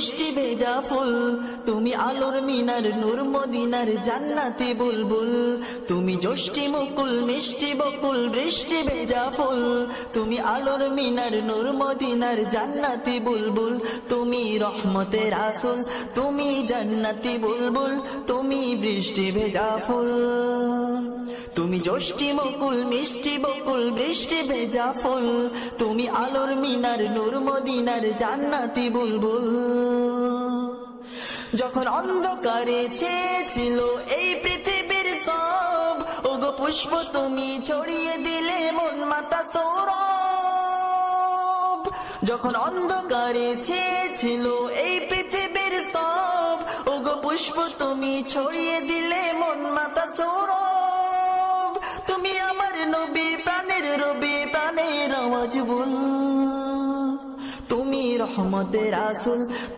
বৃষ্টি ভেজা ফুল, তুমি আলোর মিনার নূর মদিনার জান্নাতি বুলবুল। তুমি যষ্টি মুকুল মিষ্টি বকুল বৃষ্টি ভেজা ফুল, তুমি আলোর মিনার নূর মদিনার জান্নাতি বুলবুল। তুমি রহমতের রাসূল, তুমি জান্নাতি বুলবুল, তুমি বৃষ্টি ভেজা ফুল। তুমি যষ্টি মুকুল মিষ্টি বকুল বৃষ্টি ভেজা ফুল, তুমি আলোর মিনার নূর মদিনার জান্নাতি বুলবুল। যখন অন্ধকারে ছেয়েছিল এই পৃথিবীর সব, ওগো পুষ্প তুমি ছড়িয়ে দিলে মন মাতা সৌরভ। যখন অন্ধকারে ছেয়েছিল এই পৃথিবীর সব, ওগো পুষ্প তুমি ছড়িয়ে দিলে মন মাতা সৌরভ। তুমি আমার নবী প্রাণের রবি প্রাণের আওয়াজ বল, তুমি রহমতের রাসূল।